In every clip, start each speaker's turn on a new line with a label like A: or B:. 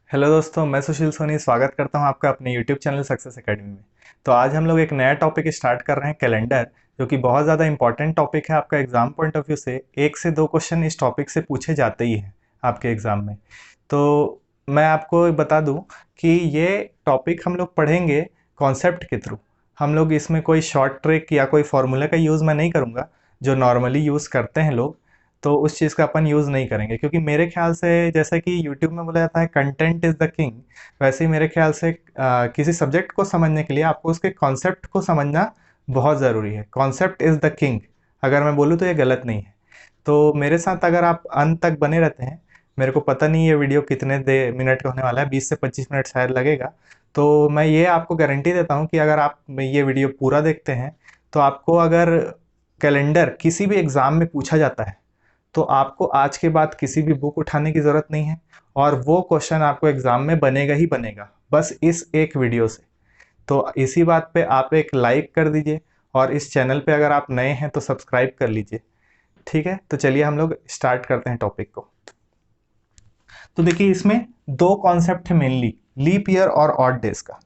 A: Hello दोस्तों, मैं सुशील सोनी स्वागत करता हूं आपका अपने यूट्यूब चैनल सक्सेस एकेडमी में। तो आज हम लोग एक नया टॉपिक स्टार्ट कर रहे हैं, कैलेंडर, जो कि बहुत ज़्यादा इंपॉर्टेंट टॉपिक है आपका एग्जाम पॉइंट ऑफ व्यू से। एक से दो क्वेश्चन इस टॉपिक से पूछे जाते ही हैं आपके एग्जाम में। तो मैं आपको बता दूं कि ये टॉपिक हम लोग पढ़ेंगे कॉन्सेप्ट के थ्रू। हम लोग इसमें कोई शॉर्ट ट्रिक या कोई फॉर्मूला का यूज़ मैं नहीं करूँगा जो नॉर्मली यूज़ करते हैं लोग। तो उस चीज़ का अपन यूज़ नहीं करेंगे, क्योंकि मेरे ख्याल से जैसा कि यूट्यूब में बोला जाता है कंटेंट इज़ द किंग, वैसे ही मेरे ख्याल से किसी सब्जेक्ट को समझने के लिए आपको उसके कॉन्सेप्ट को समझना बहुत ज़रूरी है। कॉन्सेप्ट इज़ द किंग, अगर मैं बोलूँ तो ये गलत नहीं है। तो मेरे साथ अगर आप अंत तक बने रहते हैं, मेरे को पता नहीं ये वीडियो कितने दे मिनट का होने वाला है, 20 से 25 मिनट शायद लगेगा। तो मैं ये आपको गारंटी देता हूँ कि अगर आप ये वीडियो पूरा देखते हैं तो आपको अगर कैलेंडर किसी भी एग्ज़ाम में पूछा जाता है तो आपको आज के बाद किसी भी बुक उठाने की ज़रूरत नहीं है, और वो क्वेश्चन आपको एग्ज़ाम में बनेगा ही बनेगा, बस इस एक वीडियो से। तो इसी बात पे आप एक लाइक कर दीजिए, और इस चैनल पे अगर आप नए हैं तो सब्सक्राइब कर लीजिए। ठीक है, तो चलिए हम लोग स्टार्ट करते हैं टॉपिक को। तो देखिए, इसमें दो कॉन्सेप्ट है मेनली, लीप ईयर और ऑड डेज का।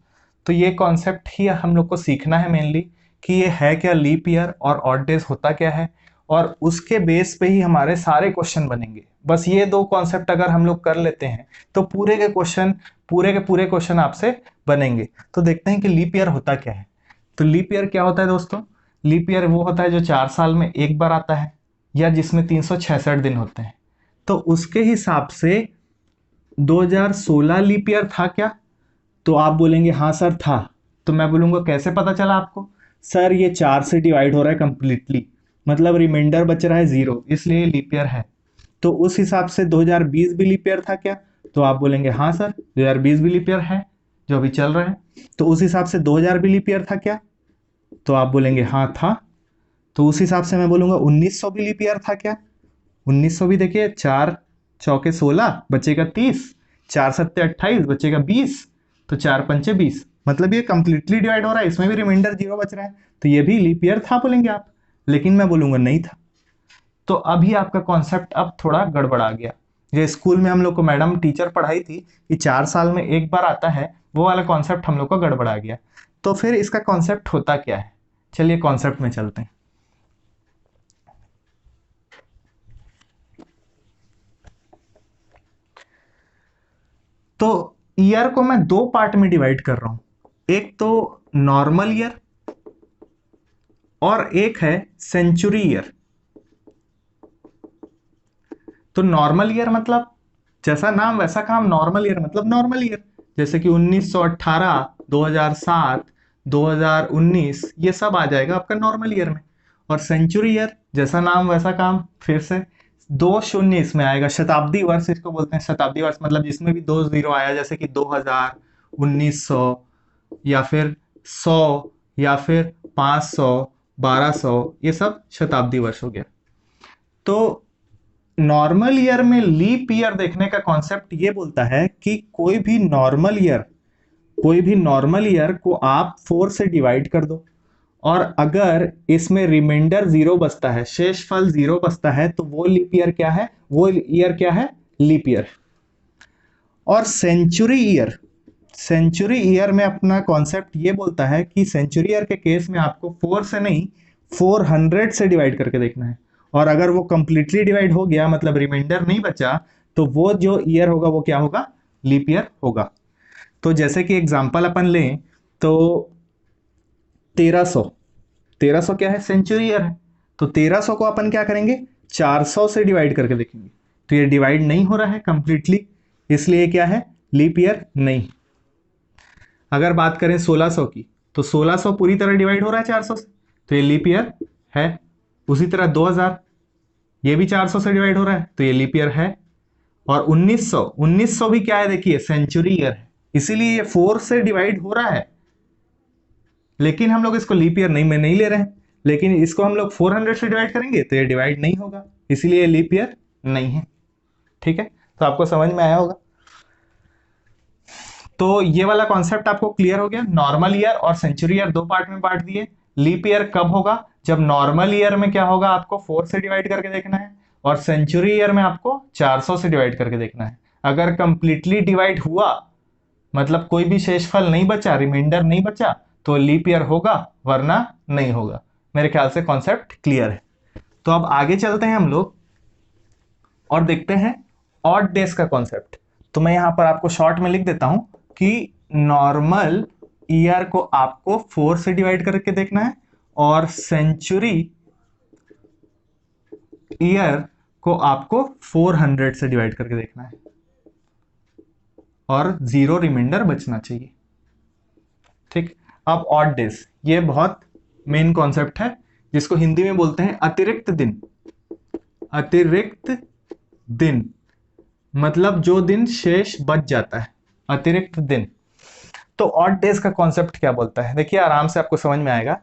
A: तो ये कॉन्सेप्ट ही हम लोग को सीखना है मेनली, कि ये है क्या लीप ईयर और ऑड डेज होता क्या है, और उसके बेस पे ही हमारे सारे क्वेश्चन बनेंगे। बस ये दो कॉन्सेप्ट अगर हम लोग कर लेते हैं तो पूरे के पूरे क्वेश्चन आपसे बनेंगे। तो देखते हैं कि लीप ईयर होता क्या है। तो लीप ईयर क्या होता है दोस्तों? लीप ईयर वो होता है जो 4 साल में एक बार आता है, या जिसमें 366 दिन होते हैं। तो उसके हिसाब से 2016 लीप ईयर था क्या? तो आप बोलेंगे हाँ सर था। तो मैं बोलूंगा कैसे पता चला आपको? सर ये 4 से डिवाइड हो रहा है कंप्लीटली, मतलब रिमाइंडर बच रहा है 0, इसलिए लीप ईयर है। तो उस हिसाब से 2020 भी लीप ईयर था क्या? तो आप बोलेंगे हाँ सर 2020 भी लीप ईयर है, जो अभी चल रहा है। तो उस हिसाब से 2000 भी लीप ईयर था क्या? तो आप बोलेंगे हाँ था। तो उस हिसाब से मैं बोलूंगा 1900 भी लीप ईयर था क्या? 1900 भी देखिए, 4 चौके 16 बचेगा 30, 4 सत्ते 28 बचेगा 20, तो 4 पंचे 20, मतलब ये कंप्लीटली डिवाइड हो रहा है, इसमें भी रिमाइंडर 0 बच रहा है। तो ये भी लीप ईयर था बोलेंगे आप, लेकिन मैं बोलूंगा नहीं था। तो अभी आपका कॉन्सेप्ट अब थोड़ा गड़बड़ा गया। जो स्कूल में हम लोग को मैडम टीचर पढ़ाई थी कि 4 साल में एक बार आता है, वो वाला कॉन्सेप्ट हम लोग को गड़बड़ा गया। तो फिर इसका कॉन्सेप्ट होता क्या है? चलिए कॉन्सेप्ट में चलते हैं। तो ईयर को मैं दो पार्ट में डिवाइड कर रहा हूं, एक तो नॉर्मल ईयर और एक है सेंचुरी ईयर। तो नॉर्मल ईयर मतलब जैसा नाम वैसा काम, नॉर्मल ईयर मतलब नॉर्मल ईयर, जैसे कि 1918, 2007, 2019, ये सब आ जाएगा आपका नॉर्मल ईयर में। और सेंचुरी ईयर जैसा नाम वैसा काम, फिर से दो शून्य इसमें आएगा, शताब्दी वर्ष इसको बोलते हैं। शताब्दी वर्ष मतलब जिसमें भी दो जीरो आया, जैसे कि 2000, 1900, या फिर 100, या फिर 500, 1200, ये सब शताब्दी वर्ष हो गया। तो नॉर्मल ईयर में लीप ईयर देखने का कॉन्सेप्ट ये बोलता है कि कोई भी नॉर्मल ईयर को आप 4 से डिवाइड कर दो, और अगर इसमें रिमाइंडर 0 बचता है, शेषफल 0 बचता है, तो वो लीप ईयर क्या है? वो ईयर क्या है? Leap year. और सेंचुरी ईयर में अपना कॉन्सेप्ट ये बोलता है कि सेंचुरी ईयर के केस में आपको 4 से नहीं, 400 से डिवाइड करके देखना है। और अगर वो कंप्लीटली डिवाइड हो गया, मतलब रिमाइंडर नहीं बचा, तो वो जो ईयर होगा वो क्या होगा? लीप ईयर होगा। तो जैसे कि एग्जांपल अपन लें तो 1300, 1300 क्या है? सेंचुरी ईयर है। तो 1300 को अपन क्या करेंगे? 400 से डिवाइड करके देखेंगे। तो ये डिवाइड नहीं हो रहा है कंप्लीटली, इसलिए ये क्या है? लीप ईयर नहीं। अगर बात करें 1600 की, तो 1600 पूरी तरह डिवाइड हो रहा है 400 से, तो ये लीप ईयर है। उसी तरह 2000, ये भी 400 से डिवाइड हो रहा है, तो ये लीप ईयर है। और 1900 भी क्या है? देखिए सेंचुरी ईयर है, इसीलिए ये 4 से डिवाइड हो रहा है, लेकिन हम लोग इसको लीप ईयर नहीं में नहीं ले रहे हैं। लेकिन इसको हम लोग 400 से डिवाइड करेंगे तो ये डिवाइड नहीं होगा, इसीलिए लीप ईयर नहीं है। ठीक है, तो आपको समझ में आया होगा। तो ये वाला कॉन्सेप्ट आपको क्लियर हो गया। नॉर्मल ईयर और सेंचुरी ईयर दो पार्ट में बांट दिए। लीप ईयर कब होगा? जब नॉर्मल ईयर में क्या होगा? आपको 4 से डिवाइड करके देखना है, और सेंचुरी ईयर में आपको 400 से डिवाइड करके देखना है। अगर कंप्लीटली डिवाइड हुआ मतलब कोई भी शेषफल नहीं बचा, रिमाइंडर नहीं बचा, तो लीप ईयर होगा, वरना नहीं होगा। मेरे ख्याल से कॉन्सेप्ट क्लियर है। तो अब आगे चलते हैं हम लोग और देखते हैं ऑड डेज का कॉन्सेप्ट। तो मैं यहां पर आपको शॉर्ट में लिख देता हूं कि नॉर्मल ईयर को आपको 4 से डिवाइड करके देखना है और सेंचुरी ईयर को आपको 400 से डिवाइड करके देखना है और 0 रिमाइंडर बचना चाहिए। ठीक, अब ऑड डेज, ये बहुत मेन कॉन्सेप्ट है जिसको हिंदी में बोलते हैं अतिरिक्त दिन। अतिरिक्त दिन मतलब जो दिन शेष बच जाता है, अतिरिक्त दिन। तो ऑड डेज का कॉन्सेप्ट क्या बोलता है, देखिए आराम से आपको समझ में आएगा।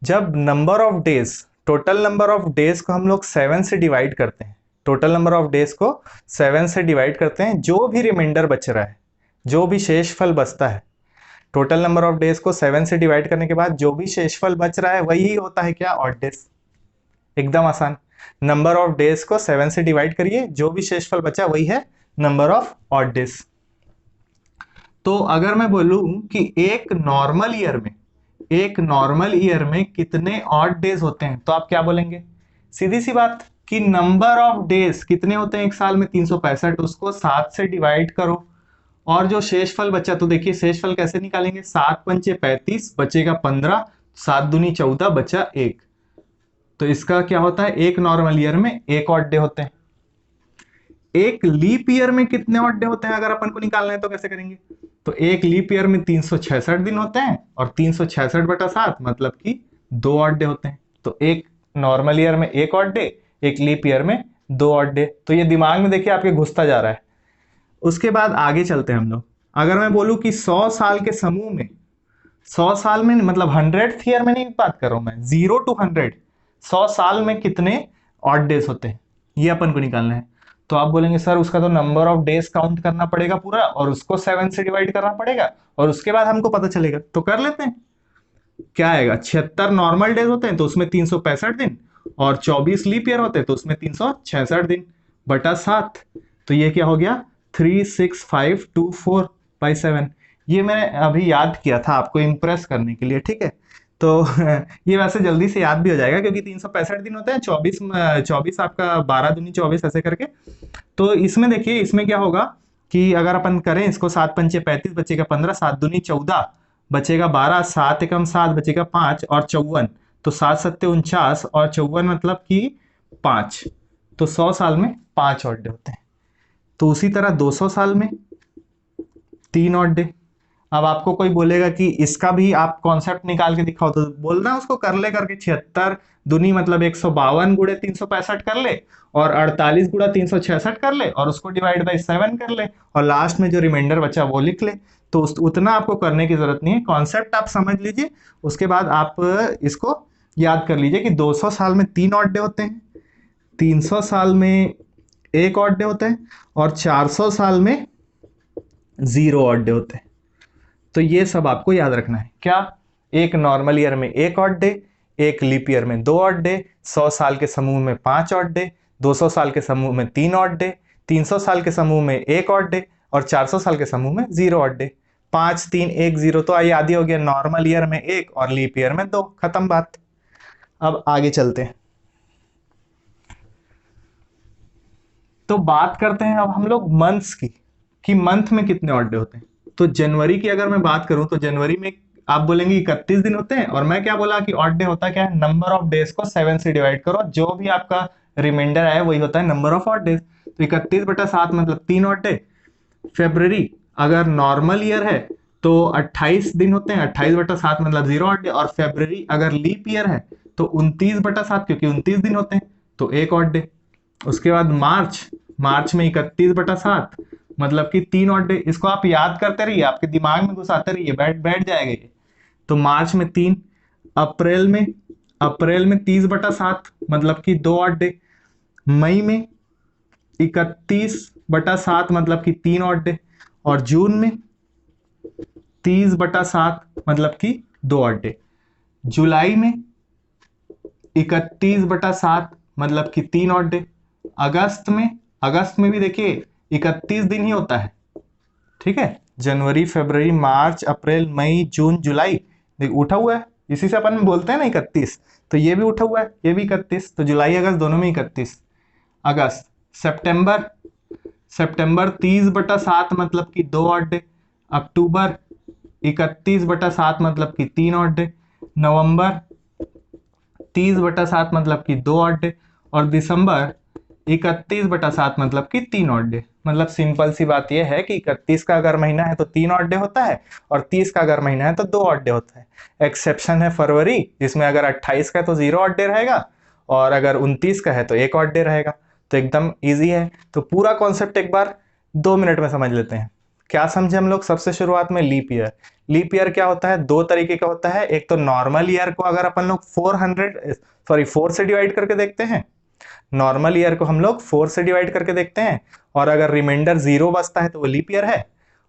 A: जब number of days, total number of days को हम लोग 7 से डिवाइड करते हैं, टोटल नंबर ऑफ डेज को 7 से डिवाइड करते हैं, जो भी रिमाइंडर बच रहा है, जो भी शेषफल बचता है, टोटल नंबर ऑफ डेज को 7 से डिवाइड करने के बाद जो भी शेषफल बच रहा है वही होता है क्या, ऑड डेज। एकदम आसान, नंबर ऑफ डेज को 7 से डिवाइड करिए, जो भी शेषफल बचा वही है नंबर ऑफ ऑड डेज। तो अगर मैं बोलूं कि एक नॉर्मल ईयर में कितने ऑड डेज होते हैं, तो आप क्या बोलेंगे, सीधी सी बात कि नंबर ऑफ डेज कितने होते हैं एक साल में, 365, उसको 7 से डिवाइड करो और जो शेषफल बचा, तो देखिए शेषफल कैसे निकालेंगे, 7 पंचे 35, बचेगा 15, 7 दूनी 14, बचा 1। तो इसका क्या होता है, एक नॉर्मल ईयर में एक ऑड डे होते हैं। एक लीप ईयर में कितने ऑड डे होते हैं अगर अपन को निकालना है तो कैसे करेंगे, तो एक लीप ईयर में 366 दिन होते हैं और 366/7 मतलब कि 2 ऑड डे होते हैं। तो एक नॉर्मल ईयर में एक ऑड डे, एक लीप ईयर में 2 ऑड डे। तो ये दिमाग में देखिए आपके घुसता जा रहा है। उसके बाद आगे चलते हैं हम लोग। अगर मैं बोलूं कि 100 साल के समूह में, 100 साल में मतलब 100th ईयर में नहीं बात कर रहा हूं मैं, 0 to 100, 100 साल में कितने ऑड डेज होते हैं, ये अपन को निकालना है। तो आप बोलेंगे सर उसका तो नंबर ऑफ डेज काउंट करना पड़ेगा पूरा और उसको 7 से डिवाइड करना पड़ेगा और उसके बाद हमको पता चलेगा। तो कर लेते हैं, क्या आएगा, 76 नॉर्मल डेज होते हैं तो उसमें 365 दिन और 24 लीप ईयर होते हैं तो उसमें 366 दिन बटा 7। तो ये क्या हो गया, 36524/7। ये मैंने अभी याद किया था आपको इंप्रेस करने के लिए, ठीक है। तो ये वैसे जल्दी से याद भी हो जाएगा क्योंकि 365 दिन होते हैं, 24 आपका 12 दूनी 24 ऐसे करके। तो इसमें देखिए, इसमें क्या होगा कि अगर अपन करें इसको, 7 पंचे 35, बचेगा 15, 7 दूनी 14, बचेगा 12, 7 एकम 7, बचेगा 5 और 54, तो 7 सत्ते 49 और 54 मतलब कि 5। तो 100 साल में 5 ऑड डे होते हैं। तो उसी तरह 200 साल में 3 ऑड डे। अब आपको कोई बोलेगा कि इसका भी आप कॉन्सेप्ट निकाल के दिखाओ, तो बोलना उसको कर ले करके, 76 दूनी मतलब 152 गुणे 365 कर ले और 48 गुणा 366 कर ले और उसको डिवाइड बाई 7 कर ले और लास्ट में जो रिमाइंडर बचा वो लिख ले। तो उतना आपको करने की जरूरत नहीं है, कॉन्सेप्ट आप समझ लीजिए, उसके बाद आप इसको याद कर लीजिए कि 200 साल में 3 ऑड डे होते हैं, 300 साल में 1 ऑड डे होते हैं और 400 साल में 0 ऑड डे होते हैं। तो ये सब आपको याद रखना है, क्या, एक नॉर्मल ईयर में 1 ऑड डे, एक लीप ईयर में 2 ऑड डे, 100 साल के समूह में 5 ऑड डे, 200 साल के समूह में 3 ऑड डे, 300 साल के समूह में 1 ऑड डे और 400 साल के समूह में 0 ऑड डे। 5 3 1 0, तो याद ही हो गया, नॉर्मल ईयर में 1 और लीप ईयर में 2, खत्म बात। अब आगे चलते हैं, तो बात करते हैं अब हम लोग मंथ्स की, कि मंथ में कितने ऑड डे होते हैं। तो जनवरी की अगर मैं बात करूं तो जनवरी में आप बोलेंगे 31 दिन होते हैं और मैं क्या बोला कि ऑड डे होता क्या है, नंबर ऑफ डेज को 7 से डिवाइड करो, जो भी आपका रिमाइंडर आए वही होता है नंबर ऑफ ऑड डेज। तो 31/7 मतलब 3 ऑड डे। फेब्रवरी अगर नॉर्मल ईयर है तो 28 दिन होते हैं, 28/7 मतलब 0 ऑड डे। और फेब्रवरी अगर लीप ईयर है तो 29/7 क्योंकि 29 दिन होते हैं तो 1 ऑड डे। उसके बाद मार्च में 31/7 मतलब कि 3 ऑड डे। इसको आप याद करते रहिए, आपके दिमाग में घुसाते रहिए, बैठ जाएगा ये। तो मार्च में 3, अप्रैल में 30/7 मतलब कि 2 ऑड डे, मई में 31/7 मतलब कि 3 ऑड डे और जून में 30/7 मतलब कि 2 ऑड डे, जुलाई में 31/7 मतलब कि 3 ऑड डे, अगस्त में भी देखिए 31 दिन ही होता है, ठीक है। जनवरी, फरवरी, मार्च, अप्रैल, मई, जून, जुलाई, देख उठा हुआ है, इसी से अपन बोलते हैं ना 31, तो ये भी उठा हुआ है, ये भी 31, तो जुलाई अगस्त दोनों में 31। अगस्त, सितंबर, सितंबर 30/7 मतलब कि 2 ऑड डे। अक्टूबर 31/7 मतलब कि 3 ऑड डे। नवंबर 30/7 मतलब कि 2 ऑड डे। और दिसंबर 31/7 मतलब कि 3 ऑड डे। मतलब सिंपल सी बात यह है कि 31 का अगर महीना है तो 3 ऑड डे होता है, और 30 का अगर महीना है तो 2 ऑड डे होता है। एक्सेप्शन है फरवरी, जिसमें अगर 28 का है तो 0 ऑड डे रहेगा, और अगर 29 का है तो 1 ऑड डे रहेगा। तो एकदम ईजी है। तो पूरा कॉन्सेप्ट एक बार 2 मिनट में समझ लेते हैं। क्या समझे हम लोग? सबसे शुरुआत में लीप ईयर। लीप ईयर क्या होता है? 2 तरीके का होता है। एक तो नॉर्मल ईयर को अगर अपन लोग 4 से डिवाइड करके देखते हैं, नॉर्मल ईयर को हम लोग 4 से डिवाइड करके देखते हैं, और अगर रिमाइंडर 0 बचता है तो वो लीप ईयर है।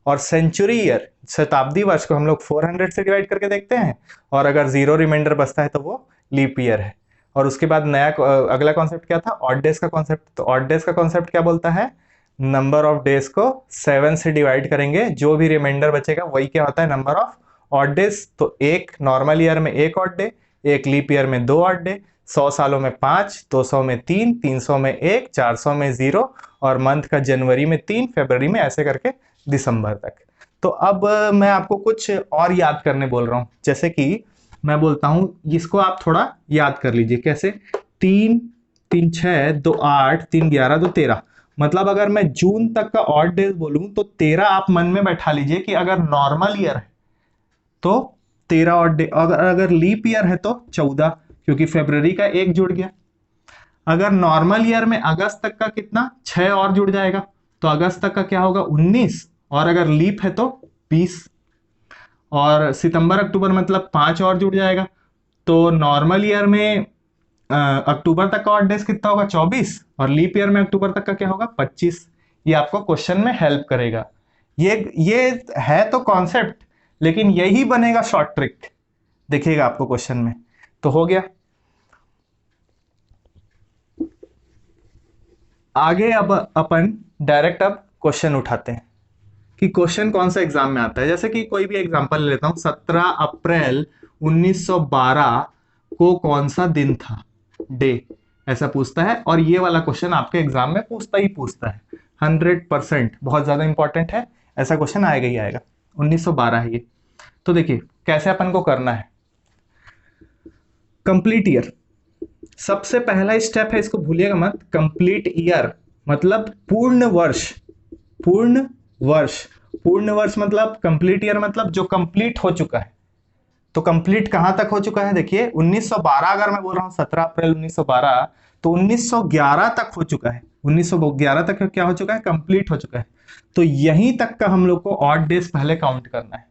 A: और सेंचुरी ईयर, शताब्दी वर्ष को हम लोग 400 से डिवाइड करके देखते हैं, और अगर 0 रिमाइंडर बचता है तो वो लीप ईयर है। और उसके बाद नया अगला कॉन्सेप्ट क्या था? ऑड डेज का कॉन्सेप्ट। तो ऑड डेज का कॉन्सेप्ट क्या बोलता है? नंबर ऑफ डेज को 7 से डिवाइड करेंगे, जो भी रिमाइंडर बचेगा वही क्या होता है? Number of odd days. तो एक नॉर्मल ईयर में 1 ऑड डे, एक लीप ईयर में 2 ऑड डे, 100 सालों में 5, 200 में 3, 300 में 1, 400 में 0, और मंथ का जनवरी में 3, फरवरी में, ऐसे करके दिसंबर तक। तो अब मैं आपको कुछ और याद करने बोल रहा हूं। जैसे कि मैं बोलता हूं, इसको आप थोड़ा याद कर लीजिए। कैसे? 3 3 6 2 8 3 11 2 13। मतलब अगर मैं जून तक का ऑड डेज बोलूं तो 13 आप मन में बैठा लीजिए कि अगर नॉर्मल ईयर है तो 13 ऑड डे, अगर लीप ईयर है तो 14, क्योंकि फरवरी का 1 जुड़ गया। अगर नॉर्मल ईयर में अगस्त तक का कितना? 6 और जुड़ जाएगा, तो अगस्त तक का क्या होगा? 19, और अगर लीप है तो 20। और सितंबर अक्टूबर मतलब 5 और जुड़ जाएगा, तो नॉर्मल ईयर में अक्टूबर तक का ऑड डेज कितना होगा? 24, और लीप ईयर में अक्टूबर तक का क्या होगा? 25। ये आपको क्वेश्चन में हेल्प करेगा। ये है तो कॉन्सेप्ट, लेकिन यही बनेगा शॉर्ट ट्रिक, देखिएगा आपको क्वेश्चन में। तो हो गया। आगे अब अपन डायरेक्ट अब क्वेश्चन उठाते हैं कि क्वेश्चन कौन सा एग्जाम में आता है। जैसे कि कोई भी एग्जांपल ले लेता हूं, 17 अप्रैल 1912 को कौन सा दिन था? डे, ऐसा पूछता है। और ये वाला क्वेश्चन आपके एग्जाम में पूछता है 100%, बहुत ज्यादा इंपॉर्टेंट है, ऐसा क्वेश्चन आएगा ही आएगा। 1912 है ये। तो देखिए कैसे अपन को करना है। कंप्लीट ईयर, सबसे पहला स्टेप है, इसको भूलिएगा मत। कंप्लीट ईयर मतलब पूर्ण वर्ष। पूर्ण वर्ष, पूर्ण वर्ष मतलब कंप्लीट ईयर मतलब जो कंप्लीट हो चुका है। तो कंप्लीट कहां तक हो चुका है? देखिए 1912 अगर मैं बोल रहा हूं 17 अप्रैल 1912, तो 1911 तक हो चुका है। 1911 तक क्या हो चुका है? कंप्लीट हो चुका है। तो यहीं तक का हम लोग को ऑड डेज पहले काउंट करना है।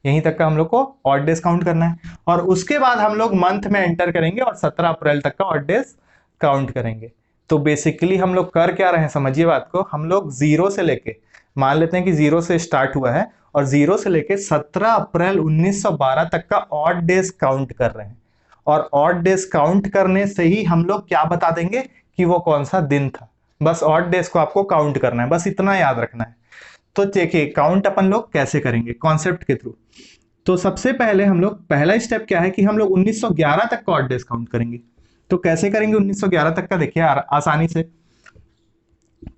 A: यहीं तक का हम लोग को ऑड डेज काउंट करना है, और उसके बाद हम लोग मंथ में एंटर करेंगे और 17 अप्रैल तक का ऑड डेज काउंट करेंगे। तो बेसिकली हम लोग कर क्या रहे हैं, समझिए बात को। हम लोग 0 से लेके, मान लेते हैं कि 0 से स्टार्ट हुआ है, और 0 से लेके 17 अप्रैल 1912 तक का ऑड डेज काउंट कर रहे हैं। और ऑड डेज काउंट करने से ही हम लोग क्या बता देंगे कि वो कौन सा दिन था। बस ऑड डेज को आपको काउंट करना है, बस इतना याद रखना है। तो देखिए काउंट अपन लोग कैसे करेंगे, कॉन्सेप्ट के थ्रू। तो सबसे पहले हम लोग, पहला स्टेप क्या है कि हम लोग 1911 तक का ऑड डेज काउंट करेंगे। तो कैसे करेंगे 1911 तक का? देखिए आसानी से,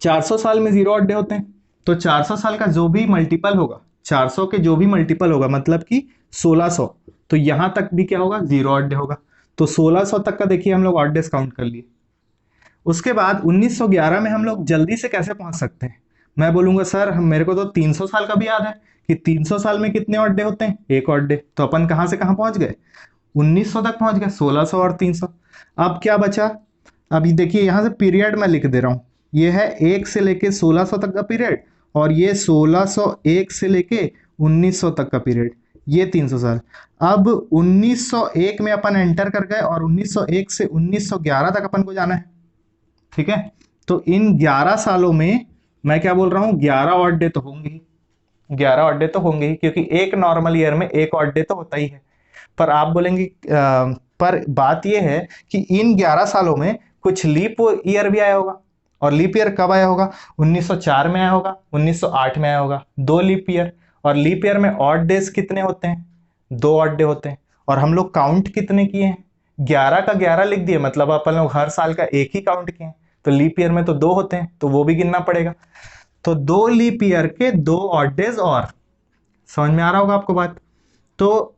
A: 400 साल में 0 ऑड डे होते हैं, तो 400 साल का जो भी मल्टीपल होगा, 400 के जो भी मल्टीपल होगा, मतलब कि 1600, तो यहां तक भी क्या होगा? 0 ऑड डे होगा। तो 1600 तक का देखिए हम लोग ऑड डेज काउंट कर लिए। उसके बाद 1911 में हम लोग जल्दी से कैसे पहुंच सकते हैं? मैं बोलूंगा सर मेरे को तो 300 साल का भी याद है कि 300 साल में कितने ऑड डे होते हैं? 1 ऑड डे। तो अपन कहां से कहां पहुंच गए? 1900 तक पहुंच गए, 1600 और 300। अब क्या बचा? अभी देखिए यहां से पीरियड मैं लिख दे रहा हूं, ये है 1 से लेके 1600 तक का पीरियड, और ये 1601 से लेके 1900 तक का पीरियड, ये 300 साल। अब 1901 में अपन एंटर कर गए, और 1901 से 1911 तक अपन को जाना है, ठीक है। तो इन 11 सालों में मैं क्या बोल रहा हूं, 11 ऑड डे तो होंगे ही, 11 ऑड डे तो होंगे ही, क्योंकि एक नॉर्मल ईयर में 1 ऑड डे तो होता ही है। पर आप बोलेंगे पर बात यह है कि इन 11 सालों में कुछ लीप ईयर भी आया होगा, और लीप ईयर कब आया होगा? 1904 में आया होगा, 1908 में आया होगा, 2 लीप ईयर। और लीप ईयर में ऑड डेज कितने होते हैं? 2 ऑड डे होते हैं। और हम लोग काउंट कितने किए हैं? 11 का 11 लिख दिए, मतलब अपन लोग हर साल का एक ही काउंट किए हैं। तो लीप ईयर में तो 2 होते हैं, तो वो भी गिनना पड़ेगा। तो 2 लीप ईयर के 2 ऑड डेज और। समझ में आ रहा होगा आपको बात? तो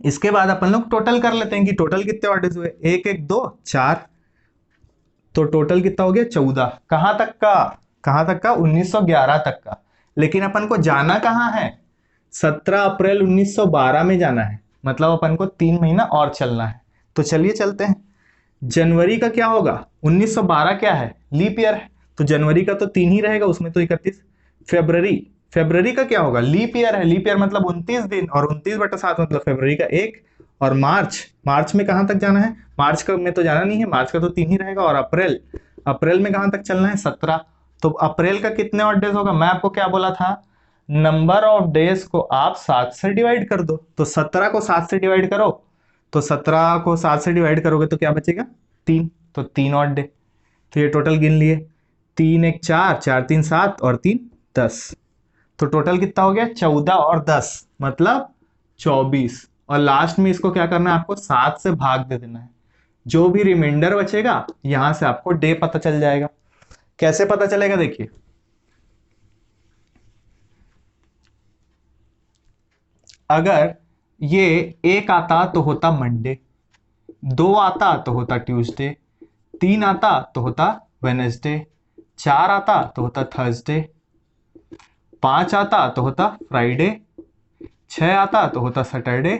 A: इसके बाद अपन लोग टोटल कर लेते हैं कि टोटल कितने ऑड डेज हुए। 1 1 2 4, तो टोटल कितना हो गया? 14। कहां तक का? कहां तक का? 1911 तक का। लेकिन अपन को जाना कहां है? 17 अप्रैल 1912 में जाना है, मतलब अपन को 3 महीना और चलना है। तो चलिए चलते हैं। जनवरी का क्या होगा? 1912 क्या है? लीप ईयर है, तो जनवरी का तो 3 ही रहेगा, उसमें तो 31। फरवरी, फरवरी का क्या होगा? लीप ईयर है, लीप ईयर मतलब 29 दिन, और 29/7 मतलब फरवरी का 1। और मार्च, मार्च में कहां तक जाना है? मार्च का में तो जाना नहीं है, मार्च का तो 3 ही रहेगा। और अप्रैल, अप्रैल में कहां तक चलना है? 17। तो अप्रैल का कितने और डेज होगा? मैं आपको क्या बोला था? नंबर ऑफ डेज को आप 7 से डिवाइड कर दो। तो 17 को 7 से डिवाइड करो, तो 17 को 7 से डिवाइड करोगे तो क्या बचेगा? 3। तो 3 ऑड डे। तो ये टोटल गिन लिए, 3 1 4, 4 3 7 और 3 10। तो टोटल कितना हो गया? 14 और 10 मतलब 24। और लास्ट में इसको क्या करना है? आपको 7 से भाग दे देना है। जो भी रिमाइंडर बचेगा यहां से आपको डे पता चल जाएगा। कैसे पता चलेगा? देखिए, अगर ये 1 आता तो होता मंडे, 2 आता तो होता ट्यूसडे, 3 आता तो होता वेनेसडे, 4 आता तो होता थर्सडे, 5 आता तो होता फ्राइडे, 6 आता तो होता सैटरडे,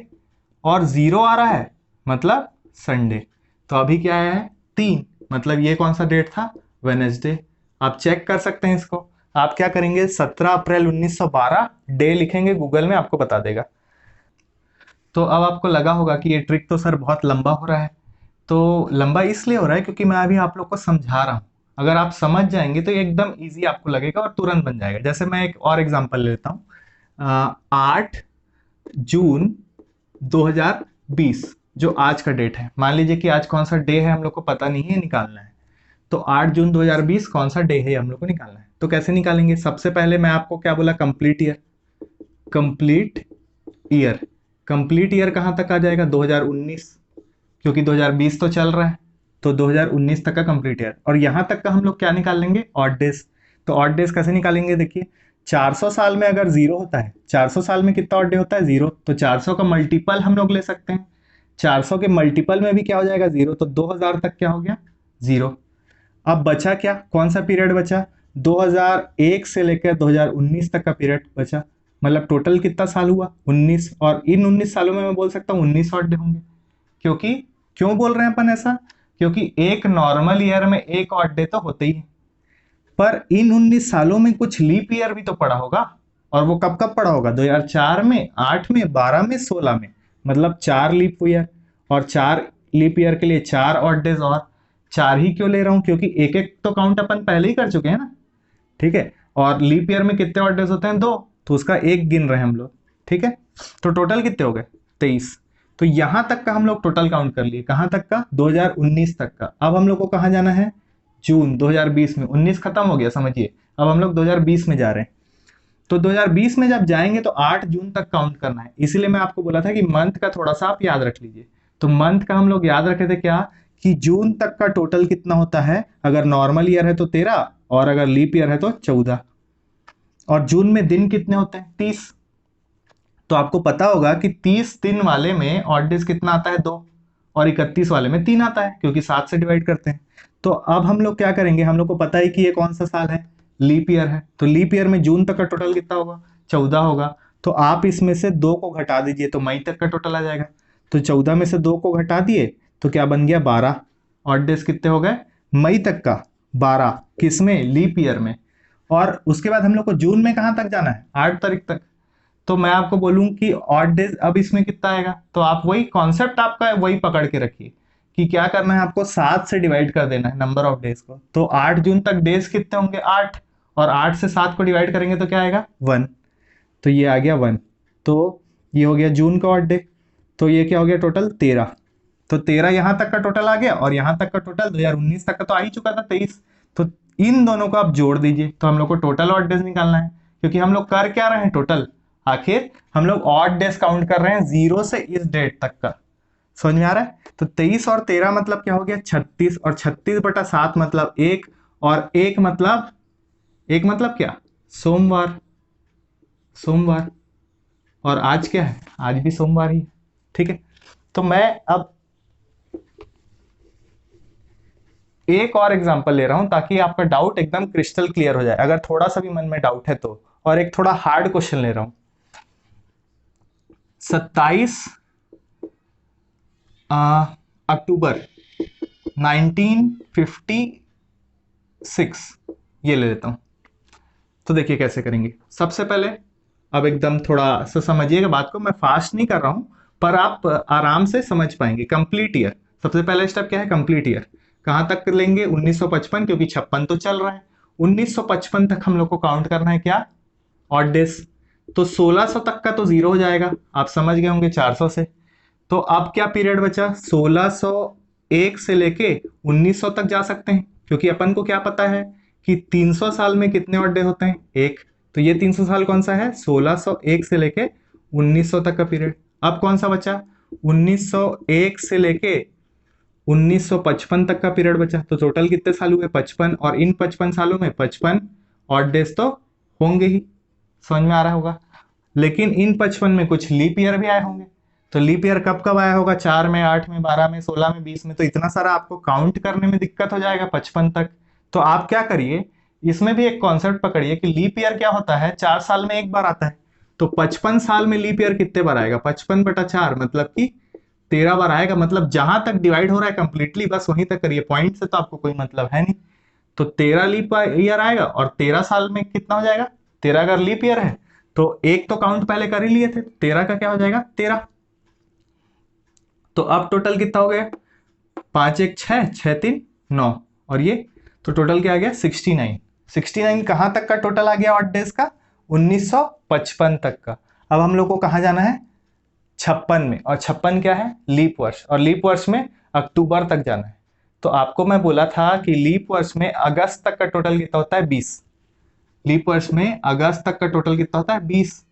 A: और 0 आ रहा है मतलब संडे। तो अभी क्या आया है? 3, मतलब ये कौन सा डेट था? वेनेसडे। आप चेक कर सकते हैं इसको। आप क्या करेंगे? 17 अप्रैल 1912 डे लिखेंगे गूगल में, आपको बता देगा। तो अब आपको लगा होगा कि ये ट्रिक तो सर बहुत लंबा हो रहा है। तो लंबा इसलिए हो रहा है क्योंकि मैं अभी आप लोग को समझा रहा हूं। अगर आप समझ जाएंगे तो ये एकदम इजी आपको लगेगा और तुरंत बन जाएगा। जैसे मैं एक और एग्जांपल लेता हूं। 8 जून 2020 जो आज का डेट है, मान लीजिए कि आज कौन सा डे है हम लोग को पता नहीं है, निकालना है। तो 8 जून 2020 कौन सा डे है हम लोग को निकालना है। तो कैसे निकालेंगे? सबसे पहले मैं आपको क्या बोला? Complete year. Complete year, complete year कहां तक आ जाएगा? 2019, क्योंकि 2020 तो चल रहा है, तो 2019 तक का कंप्लीट ईयर। और यहां तक का हम लोग क्या निकाल लेंगे? Odd days. तो ऑड डेज कैसे निकालेंगे? देखिए, 400 साल में अगर 0 होता है, 400 साल में कितना ऑड डे होता है? 0। तो 400 का मल्टीपल हम लोग ले सकते हैं, 400 के मल्टीपल में भी क्या हो जाएगा? 0। तो 2000 तक क्या हो गया? 0। अब बचा क्या? कौन सा पीरियड बचा? 2001 से लेकर 2019 तक का पीरियड बचा। मतलब टोटल कितना साल हुआ? 19। और इन 19 सालों में मैं बोल सकता हूँ 19 ऑड डे होंगे। क्योंकि, क्यों बोल रहे हैं अपन ऐसा? क्योंकि एक नॉर्मल ईयर में एक ऑड डे तो होते ही है, पर इन 19 सालों में कुछ लीप ईयर भी तो पड़ा होगा। और वो कब कब पड़ा होगा? 2004 में, 8 में, 12 में, 16 में, मतलब 4 लीप ईयर। और 4 लीप ईयर के लिए 4 ऑड डेज। और 4 ही क्यों ले रहा हूं? क्योंकि एक एक तो काउंट अपन पहले ही कर चुके हैं ना, ठीक है। और लीप ईयर में कितने ऑड डेज होते हैं? 2, तो उसका 1 गिन रहे हैं हम लोग, ठीक है। तो टोटल कितने हो गए? 23। तो यहां तक का हम लोग टोटल काउंट कर लिए। कहां तक का? 2019 तक का। अब हम लोग को कहां जाना है? जून 2020 में। 19 खत्म हो गया, समझिए। अब हम लोग 2020 में जा रहे हैं। तो 2020 में जब जाएंगे तो 8 जून तक काउंट करना है। इसीलिए मैं आपको बोला था कि मंथ का थोड़ा सा आप याद रख लीजिए। तो मंथ का हम लोग याद रखे थे क्या? कि जून तक का टोटल कितना होता है? अगर नॉर्मल ईयर है तो 13, और अगर लीप ईयर है तो 14। और जून में दिन कितने होते हैं? 30। तो आपको पता होगा कि 30 दिन वाले में ऑड डेज कितना आता है? 2। और 31 वाले में 3 आता है, क्योंकि 7 से डिवाइड करते हैं। तो अब हम लोग क्या करेंगे? हम लोग को पता है कि ये कौन सा साल है? लीप ईयर है। तो लीप ईयर में जून तक का टोटल कितना होगा? 14 होगा। तो आप इसमें से 2 को घटा दीजिए तो मई तक का टोटल आ जाएगा। तो 14 में से 2 को घटा दिए तो क्या बन गया? 12। ऑड डेज कितने हो गए? मई तक का 12। किसमें? लीप ईयर में। और उसके बाद हम लोग को जून में कहां तक जाना है? 8 तारीख तक। तो मैं आपको बोलूं कि ऑड डेज अब इसमें कितना आएगा? तो आप वही कॉन्सेप्ट आपका वही पकड़ के रखिए कि क्या करना है आपको? 7 से डिवाइड कर देना है नंबर ऑफ डेज को। तो 8 जून तक डेज कितने होंगे? 8। और 8 से 7 को डिवाइड करेंगे तो क्या आएगा? 1। तो ये आ गया 1। तो ये हो गया जून का ऑड डे। तो ये क्या हो गया? टोटल 13। तो 13 यहां तक का टोटल आ गया, और यहां तक का टोटल 2019 तक का तो आ ही चुका था 23। तो इन दोनों को आप जोड़ दीजिए, तो हम लोग को टोटल ऑड डेज निकालना है, क्योंकि हम लोग कर क्या रहे हैं टोटल, आखिर हम लोग ऑड डेज काउंट कर रहे हैं 0 से इस डेट तक का। समझ में आ रहा है? तो 23 और 13 मतलब क्या हो गया 36, और 36/7 मतलब 1, और 1 मतलब क्या, सोमवार। सोमवार, और आज क्या है, आज भी सोमवार ही है। ठीक है, तो मैं अब एक और एग्जांपल ले रहा हूं ताकि आपका डाउट एकदम क्रिस्टल क्लियर हो जाए, अगर थोड़ा सा भी मन में डाउट है तो। और एक थोड़ा हार्ड क्वेश्चन ले रहा हूं। 27 अक्टूबर 1956, ये ले लेता हूं। तो देखिए कैसे करेंगे। सबसे पहले अब एकदम थोड़ा सा समझिएगा बात को, मैं फास्ट नहीं कर रहा हूं, पर आप आराम से समझ पाएंगे। कंप्लीट ईयर, सबसे पहला स्टेप क्या है, कंप्लीट ईयर। कहां तक लेंगे, 1955, क्योंकि 56 तो चल रहा है। 1955 तक हम लोग को काउंट करना है क्या, ऑड डेज। तो 1600 तक का तो जीरो हो जाएगा, आप समझ गए होंगे 400 से। तो अब क्या पीरियड बचा, 1601 से लेके 1900 तक जा सकते हैं, क्योंकि अपन को क्या पता है कि 300 साल में कितने ऑड डे होते हैं, एक। तो ये 300 साल कौन सा है, 1601 से लेके 1900 तक का पीरियड। अब कौन सा बचा, 1901 से लेके 1955 तक का पीरियड बचा। तो टोटल कितने साल हुए, 55, और इन 55 सालों में 55 ऑड डेज तो होंगे ही। समझ में आ रहा होगा। लेकिन इन 55 में कुछ लीप ईयर भी आए होंगे। तो लीप ईयर कब कब आया होगा, 4 में, 8 में, 12 में, 16 में, 20 में। तो इतना सारा आपको काउंट करने में दिक्कत हो जाएगा 55 तक। तो आप क्या करिए, इसमें भी एक कॉन्सेप्ट पकड़िए कि लीप ईयर क्या होता है, 4 साल में एक बार आता है। तो 55 साल में लीप ईयर कितने बार आएगा, 55/4 मतलब कि 13 बार आएगा। मतलब जहां तक डिवाइड हो रहा है कंप्लीटली बस वहीं तक करिए, पॉइंट से तो आपको कोई मतलब है नहीं। तो 13 लीप ईयर आएगा, और 13 साल में कितना हो जाएगा, 13 अगर लीप ईयर है तो एक तो काउंट पहले कर ही लिए थे, 13 का क्या हो जाएगा 13। तो अब टोटल कितना हो गया, 5 1 6, 6 3 9, और ये तो टोटल क्या आ गया 69। 69 कहां तक का टोटल आ गया ऑड डेज का, 1955 तक का। अब हम लोग को कहां जाना है, 56 में, और 56 क्या है, लीप वर्ष, और लीप वर्ष में अक्टूबर तक जाना है। तो आपको मैं बोला था कि लीप वर्ष में अगस्त तक का टोटल कितना होता है 20। लीप वर्ष में अगस्त तक का टोटल कितना होता है 20।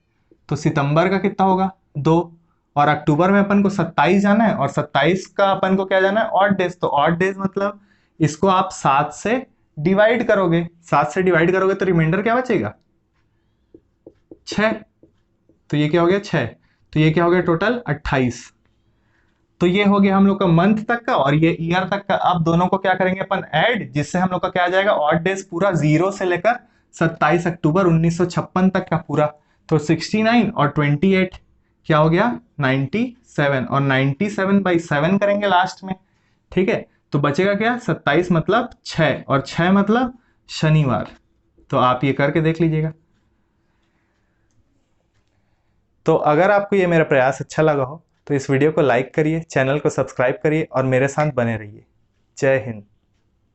A: तो सितंबर का कितना होगा 2, और अक्टूबर में अपन को 27 जाना है, और 27 का अपन को क्या जाना है ऑड डेज। तो ऑड डेज मतलब इसको आप 7 से डिवाइड करोगे, 7 से डिवाइड करोगे तो रिमाइंडर क्या बचेगा 6। तो ये क्या हो गया 6, तो ये क्या हो गया टोटल 28। तो ये हो गया हम लोग का मंथ तक का, और ये ईयर तक का। अब दोनों को क्या करेंगे अपन ऐड, जिससे हम लोग का क्या आ जाएगा ऑड डेज पूरा 0 से लेकर 27 अक्टूबर 1956 तक का पूरा। तो 69 और 28 क्या हो गया 97, और 97/7 करेंगे लास्ट में। ठीक है, तो बचेगा क्या 27 मतलब 6, और 6 मतलब शनिवार। तो आप ये करके देख लीजिएगा। तो अगर आपको ये मेरा प्रयास अच्छा लगा हो तो इस वीडियो को लाइक करिए, चैनल को सब्सक्राइब करिए और मेरे साथ बने रहिए। जय हिंद।